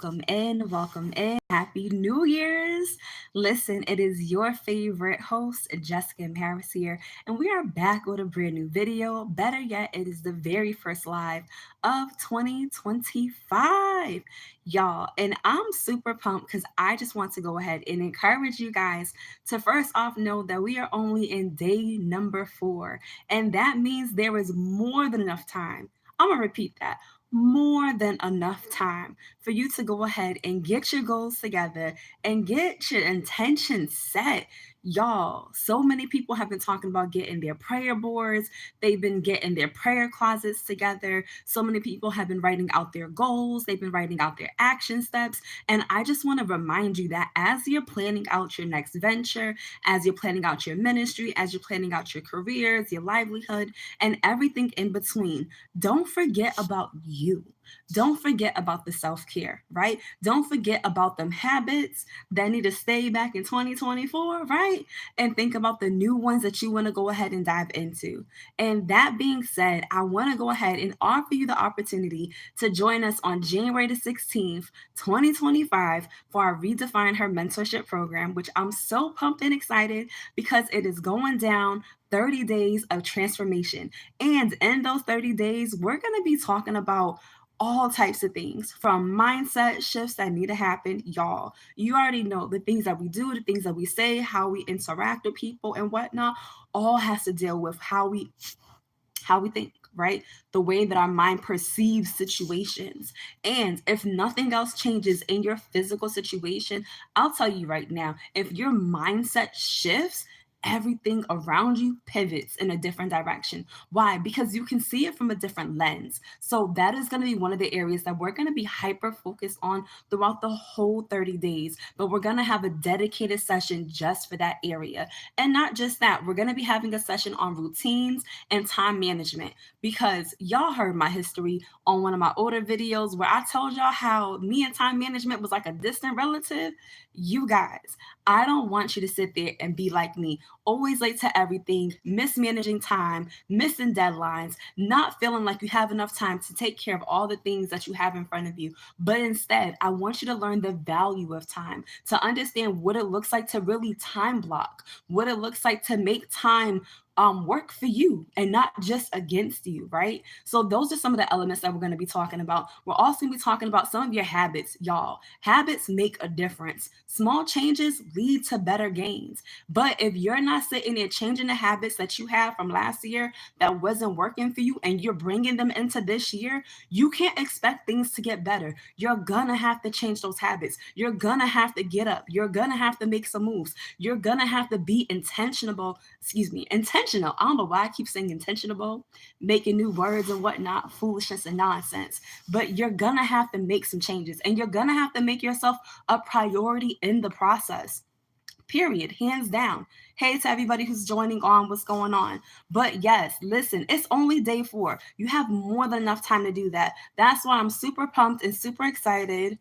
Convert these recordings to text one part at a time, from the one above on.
welcome in. Happy New Year's. Listen, it is your favorite host, Jessica Harris here, and we are back with a brand new video. Better yet, it is the very first live of 2025, y'all. And I'm super pumped because I just want to go ahead and encourage you guys to first off know that we are only in day number 4, and that means there is more than enough time. I'm gonna repeat that, more than enough time for you to go ahead and get your goals together and get your intentions set. Y'all, so many people have been talking about getting their prayer boards. They've been getting their prayer closets together. So many people have been writing out their goals. They've been writing out their action steps. And I just want to remind you that as you're planning out your next venture, as you're planning out your ministry, as you're planning out your careers, your livelihood, and everything in between, don't forget about you. Don't forget about the self care, right? Don't forget about them habits that need to stay back in 2024, right? And think about the new ones that you want to go ahead and dive into. And that being said, I want to go ahead and offer you the opportunity to join us on January the 16th, 2025, for our Redefine Her Mentorship program, which I'm so pumped and excited because it is going down 30 days of transformation. And in those 30 days, we're going to be talking about all types of things from mindset shifts that need to happen. Y'all, you already know the things that we do, the things that we say, how we interact with people and whatnot, all has to deal with how we think, right? The way that our mind perceives situations. And if nothing else changes in your physical situation, I'll tell you right now, if your mindset shifts, everything around you pivots in a different direction. Why? Because you can see it from a different lens. So that is going to be one of the areas that we're going to be hyper focused on throughout the whole 30 days. But we're going to have a dedicated session just for that area. And not just that, we're going to be having a session on routines and time management, because y'all heard my history on one of my older videos where I told y'all how me and time management was like a distant relative. You guys, I don't want you to sit there and be like me, always late to everything, mismanaging time, missing deadlines, not feeling like you have enough time to take care of all the things that you have in front of you. But instead, I want you to learn the value of time, to understand what it looks like to really time block, what it looks like to make time work for you and not just against you, right? So those are some of the elements that we're going to be talking about. We're also going to be talking about some of your habits, y'all. Habits make a difference. Small changes lead to better gains. But if you're not sitting there changing the habits that you have from last year that wasn't working for you and you're bringing them into this year, you can't expect things to get better. You're gonna have to change those habits. You're gonna have to get up. You're gonna have to make some moves. You're gonna have to be intentional. I don't know why I keep saying intentional, making new words and whatnot, foolishness and nonsense. But you're gonna have to make some changes and you're gonna have to make yourself a priority in the process. Period, hands down. Hey to everybody who's joining on, what's going on? But yes, listen, it's only day 4. You have more than enough time to do that. That's why I'm super pumped and super excited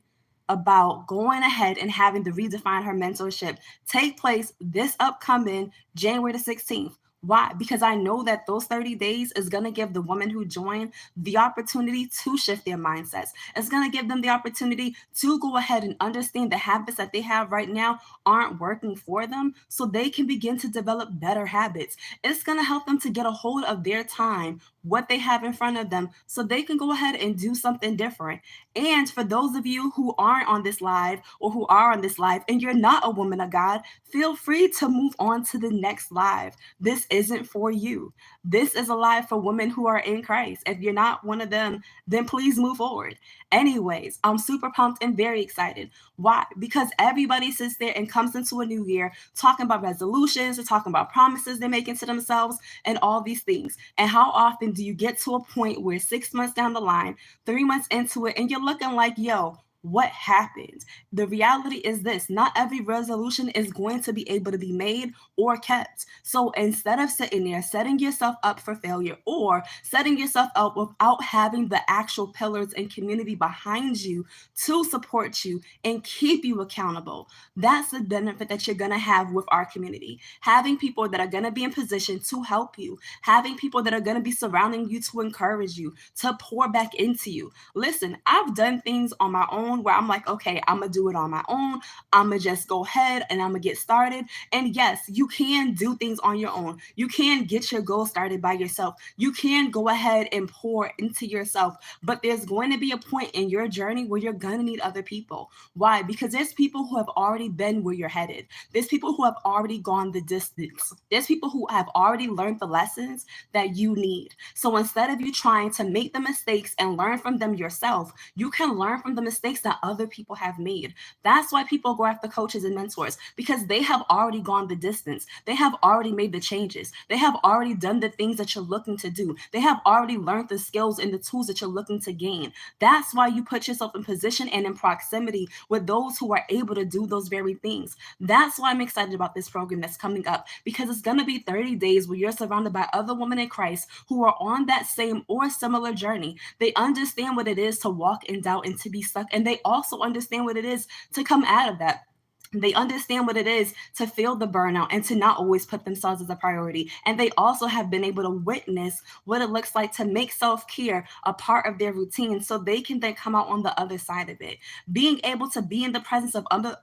about going ahead and having the Redefine Her Mentorship take place this upcoming January the 16th. Why? Because I know that those 30 days is going to give the women who join the opportunity to shift their mindsets. It's going to give them the opportunity to go ahead and understand the habits that they have right now aren't working for them so they can begin to develop better habits. It's going to help them to get a hold of their time, what they have in front of them, so they can go ahead and do something different. And for those of you who aren't on this live or who are on this live and you're not a woman of God, feel free to move on to the next live. This isn't for you. This is a live for women who are in Christ. If you're not one of them, then please move forward. Anyways, I'm super pumped and very excited. Why? Because everybody sits there and comes into a new year talking about resolutions, they're talking about promises they're making to themselves, and all these things. And how often do you get to a point where 6 months down the line, 3 months into it, and you're looking like, yo, what happened? The reality is this: not every resolution is going to be able to be made or kept. So instead of sitting there setting yourself up for failure or setting yourself up without having the actual pillars and community behind you to support you and keep you accountable, that's the benefit that you're going to have with our community. Having people that are going to be in position to help you, having people that are going to be surrounding you to encourage you, to pour back into you. Listen, I've done things on my own own, where I'm like, okay, I'm gonna do it on my own. I'm gonna just go ahead and I'm gonna get started. And yes, you can do things on your own. You can get your goal started by yourself. You can go ahead and pour into yourself, but there's going to be a point in your journey where you're gonna need other people. Why? Because there's people who have already been where you're headed. There's people who have already gone the distance. There's people who have already learned the lessons that you need. So instead of you trying to make the mistakes and learn from them yourself, you can learn from the mistakes that other people have made. That's why people go after coaches and mentors, because they have already gone the distance. They have already made the changes. They have already done the things that you're looking to do. They have already learned the skills and the tools that you're looking to gain. That's why you put yourself in position and in proximity with those who are able to do those very things. That's why I'm excited about this program that's coming up, because it's going to be 30 days where you're surrounded by other women in Christ who are on that same or similar journey. They understand what it is to walk in doubt and to be stuck, and they also understand what it is to come out of that. They understand what it is to feel the burnout and to not always put themselves as a priority. And they also have been able to witness what it looks like to make self-care a part of their routine, so they can then come out on the other side of it. Being able to be in the presence of other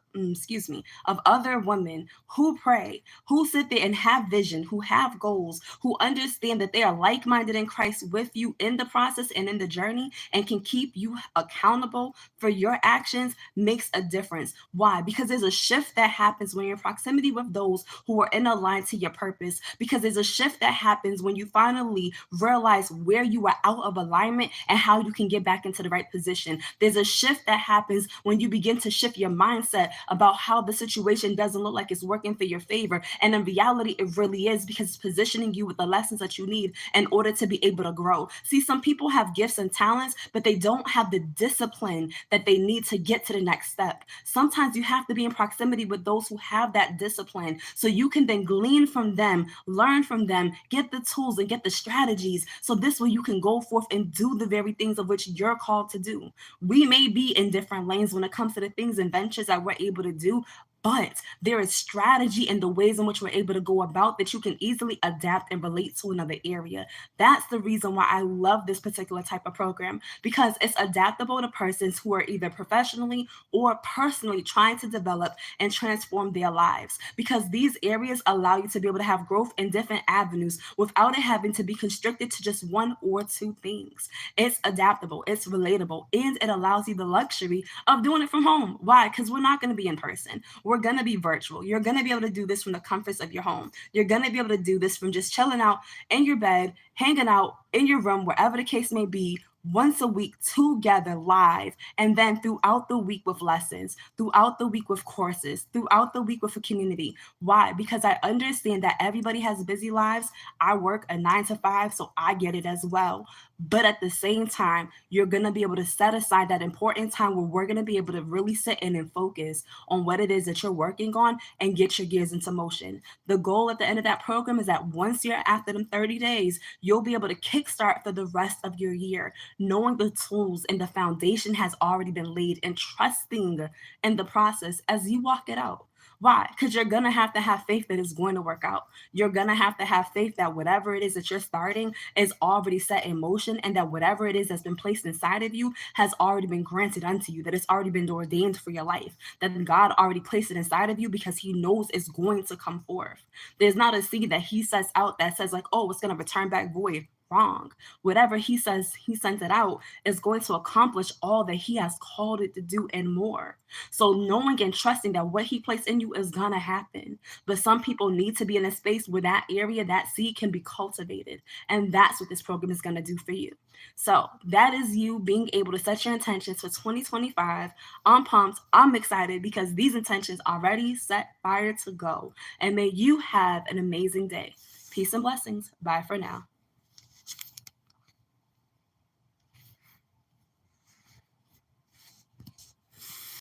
women who pray, who sit there and have vision, who have goals, who understand that they are like-minded in Christ with you in the process and in the journey, and can keep you accountable for your actions, makes a difference. Why? Because there's a shift that happens when you're in proximity with those who are in a line to your purpose. Because there's a shift that happens when you finally realize where you are out of alignment and how you can get back into the right position. There's a shift that happens when you begin to shift your mindset about how the situation doesn't look like it's working for your favor. And in reality, it really is, because it's positioning you with the lessons that you need in order to be able to grow. See, some people have gifts and talents, but they don't have the discipline that they need to get to the next step. Sometimes you have to be in proximity with those who have that discipline, so you can then glean from them, learn from them, get the tools and get the strategies, so this way you can go forth and do the very things of which you're called to do. We may be in different lanes when it comes to the things and ventures that we're able to do, but there is strategy in the ways in which we're able to go about that you can easily adapt and relate to another area. That's the reason why I love this particular type of program, because it's adaptable to persons who are either professionally or personally trying to develop and transform their lives, because these areas allow you to be able to have growth in different avenues without it having to be constricted to just one or two things. It's adaptable, it's relatable, and it allows you the luxury of doing it from home. Why? Because we're not going to be in person. We're going to be virtual. You're going to be able to do this from the comforts of your home. You're going to be able to do this from just chilling out in your bed, hanging out in your room, wherever the case may be, once a week together live, and then throughout the week with lessons, throughout the week with courses, throughout the week with a community. Why? Because I understand that everybody has busy lives. I work a 9 to 5, so I get it as well. But at the same time, you're going to be able to set aside that important time where we're going to be able to really sit in and focus on what it is that you're working on and get your gears into motion. The goal at the end of that program is that once you're after them 30 days, you'll be able to kickstart for the rest of your year, knowing the tools and the foundation has already been laid, and trusting in the process as you walk it out. Why? Because you're going to have faith that it's going to work out. You're going to have faith that whatever it is that you're starting is already set in motion, and that whatever it is that's been placed inside of you has already been granted unto you, that it's already been ordained for your life, that God already placed it inside of you because he knows it's going to come forth. There's not a seed that he sets out that says like, oh, it's going to return back void. Wrong. Whatever he says he sent it out is going to accomplish all that he has called it to do and more. So knowing and trusting that what he placed in you is gonna happen. But some people need to be in a space where that area, that seed can be cultivated. And that's what this program is gonna do for you. So that is you being able to set your intentions for 2025. I'm pumped. I'm excited because these intentions are already set fire to go. And may you have an amazing day. Peace and blessings. Bye for now.